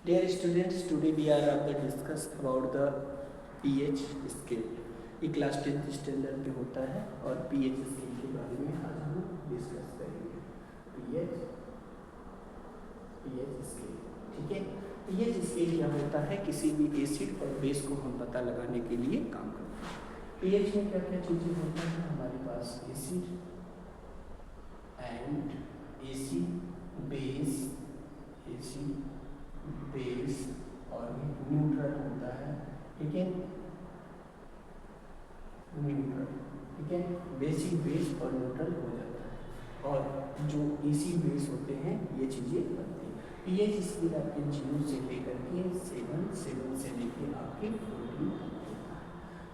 Dear students, today we are going to discuss about the pH scale. ये class 10th standard पे होता है और pH स्केल के बारे में आज हम डिस्कस करेंगे। pH स्केल, ठीक है। pH स्केल क्या होता है? किसी भी एसिड और बेस को हम पता लगाने के लिए काम करते हैं। pH में क्या क्या चीज़ें होती हैं? हमारे पास एसिड एंड बेस और न्यूट्रल होता है, ठीक है। न्यूट्रल, ठीक है। बेसिक बेस और न्यूट्रल हो जाता है और जो एसिड बेस होते हैं ये चीज़ें बनती हैं। पीएच स्केल आपके 0 से लेकर के 7 से लेकर आपके 14 होता है।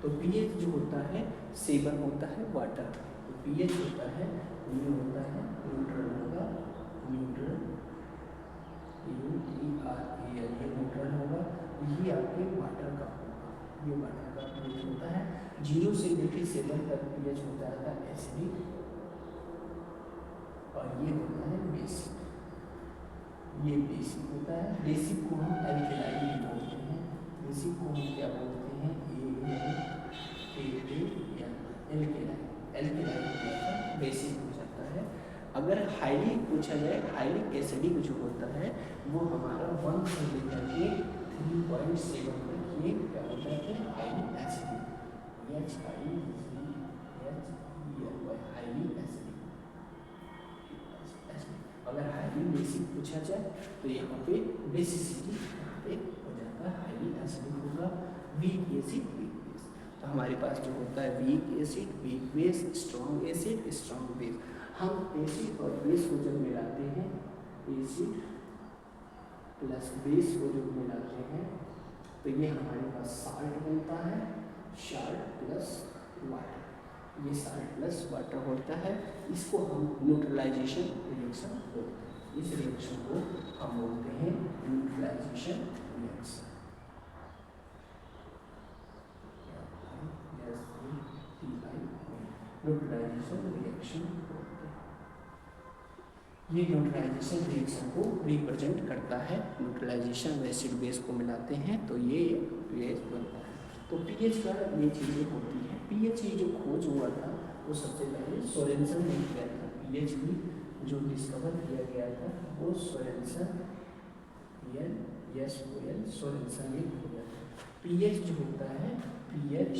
तो पीएच जो होता है 7 होता है वाटर, तो पीएच होता है ये होता है न्यूट्रल होगा, न्यूट्रल UTRAL, ये न्यूट्रल होगा। ये आपके वाटर का होगा, ये वाटर का पीएच होता है। 0 से लेकर 7 तक पीएच होता है एसिडिक और ये होता है बेसिक। ये बेसिक होता है। बेसिक को हम एल्केलाइन बोलते हैं। बेसिक को हम क्या बोलते हैं? एल्केलाइन। एल्केलाइन बेसिक हो जाता है। अगर हाईली पूछा जाए, हाईली एसिडिक जो होता है वो हमारा 1 से लेकर के 3.7 तक ये क्या होता है? Highly acidic. Highly acidic. अगर हाईली बेसिक पूछा जाए तो यहाँ पे बेसिसिटी यहाँ पे हो जाता है, हाईली एसिडिक होगा। Weak acid, weak base. तो हमारे पास जो होता है weak acid, weak base, strong acid, strong base. हम एसिड और बेस को जब मिलाते हैं, एसिड प्लस बेस को जब मिलाते हैं तो ये हमारे पास साल्ट बनता है, साल्ट प्लस वाटर। ये साल्ट प्लस वाटर होता है। इसको हम न्यूट्रलाइजेशन रिएक्शन बोलते हैं। इस रिएक्शन को हम बोलते हैं न्यूट्रलाइजेशन रिएक्शन। न्यूट्रलाइजेशन रिएक्शन बोलते हैं। ये न्यूट्रलाइजेशन रिएक्शन को रिप्रेजेंट करता है। न्यूट्रलाइजेशन एसिड बेस को मिलाते हैं तो ये पीएच बनता है। तो पीएच का ये चीज़ें होती हैं। पीएच की जो खोज हुआ था वो सबसे पहले सोरेनसन ने किया था। पीएच की जो डिस्कवर किया गया था वो सोरेनसन सोरेनसन ने किया था। पीएच जो होता है, पीएच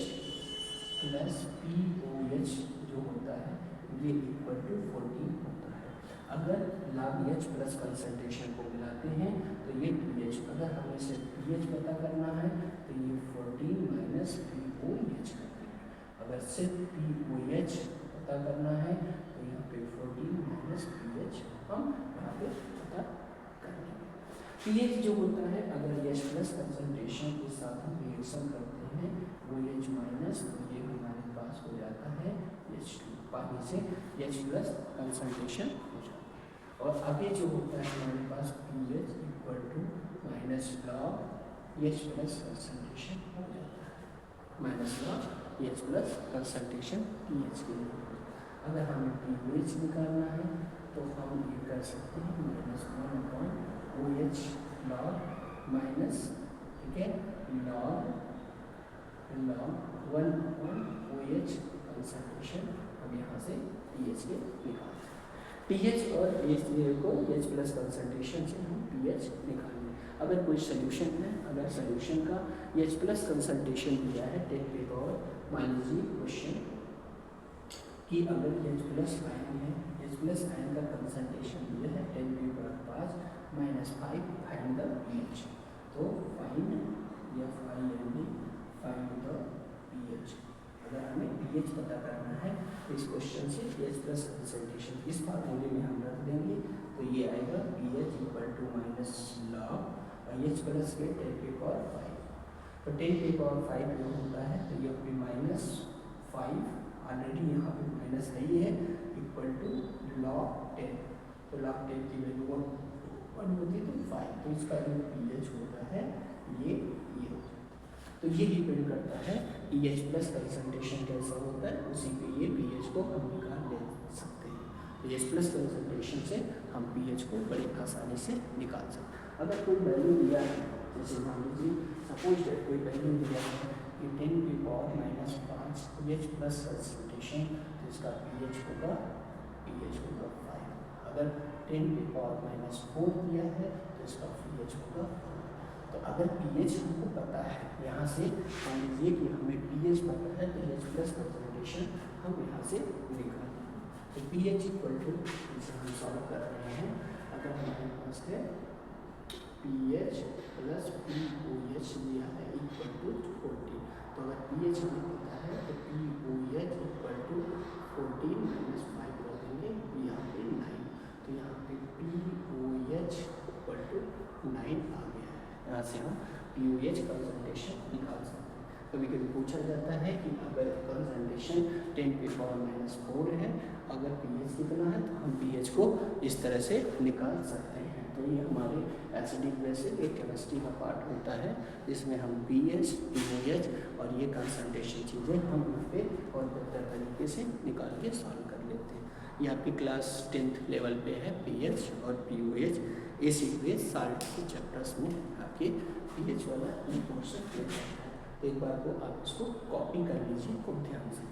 प्लस POH जो होता है ये इक्वल टू 14 होता है। अगर log H प्लस कंसंट्रेशन को मिलाते हैं तो ये pH, अगर हमें सिर्फ pH पता करना है तो ये 14 माइनस POH करते हैं। अगर सिर्फ POH पता करना है तो यहाँ पे 14 माइनस pH हम यहाँ पे पता कर लेंगे। pH जो होता है अगर H प्लस कंसंट्रेशन के साथ हम रिएक्शन करते हैं OH माइनस, तो ये हमारे पास हो जाता है H2, पानी से H प्लस कंसंट्रेशन हो जाता है। और आगे जो होता है हमारे पास pH equal to minus log H plus concentration हो जाता है, minus log H plus concentration pH के लिए। अगर हमें pH निकालना है तो हम ये कर सकते हैं -1/OH लॉग माइनस, ठीक है, लॉग 1/OH कंसंट्रेशन। हम यहाँ से pH के निकालते हैं। pH और H को H प्लस कंसंट्रेशन से हम pH निकालेंगे। अगर कोई सोल्यूशन है, अगर सोल्यूशन का H प्लस कंसंट्रेशन दिया है, टेक पेपर और मान लीजिए क्वेश्चन कि अगर H प्लस आयन है, H प्लस आयन का कंसंट्रेशन दिया है 10⁵ -5 फाइंड द pH। तो फाइंड द pH। अगर हमें pH पता करना है तो इस क्वेश्चन से H प्लस कंसंट्रेशन इस फार्मूले में हम रख देंगे तो ये आएगा pH equal to minus log H plus के 10⁵। तो 10⁵ जो होता है तो ये भी -5, ऑलरेडी यहाँ पे माइनस है ही है, इक्वल टू लॉग 10। तो लॉग 10 की वैल्यू 1 होती है तो 5, तो इसका जो pH होता है ये होता है। तो ये डिपेंड करता है कि H प्लस कंसंट्रेशन कैसा होता है, उसी पे ये pH को हम निकाल ले सकते हैं। तो H प्लस कंसंट्रेशन से हम pH को बड़ी आसानी से निकाल सकते हैं। अगर कोई वैल्यू दिया है, जैसे मान लीजिए सपोज दैट कोई वैल्यू दिया है कि 10⁻⁵ pH प्लस कंसंट्रेशन, तो इसका pH होगा 5। अगर 10⁻⁴ दिया है तो इसका pH होगा 4। तो अगर pH हमको पता है, यहाँ से मान लीजिए कि हमें pH पता है, pH प्लस कंसंट्रेशन हम यहाँ से निकाल, तो pH इक्वल टू, इसे हम सॉल्व कर रहे हैं, अगर हमारे पास है pH प्लस POH दिया है इक्वल टू 40, तो अगर pH हमें पता है तो POH इक्वल टू 14 माइनस 5 रखेंगे, यहाँ पे 9, तो यहाँ पे POH इक्वल टू 9 आ गया है। यहाँ से हम POH कंसंट्रेशन निकाल सकते हैं। कभी कभी पूछा जाता है कि अगर कंसंट्रेशन 10⁻⁴ है, अगर pH कितना है, तो हम pH को इस तरह से निकाल सकते हैं। तो ये हमारे एसिडिक बेसिक एक केमिस्ट्री का पार्ट होता है, जिसमें हम pH, POH और ये कंसंट्रेशन चीज़ें हम यहाँ पे और बेहतर तरीके से निकाल के सॉल्व कर लेते हैं। ये आपकी क्लास 10th लेवल पे है, pH और POH, एसिड बेस साल्ट के चैप्टर्स में आपके pH वाला पोर्शन मिल जाता है। तो एक बार को आप इसको कॉपी कर लीजिए खूब ध्यान से।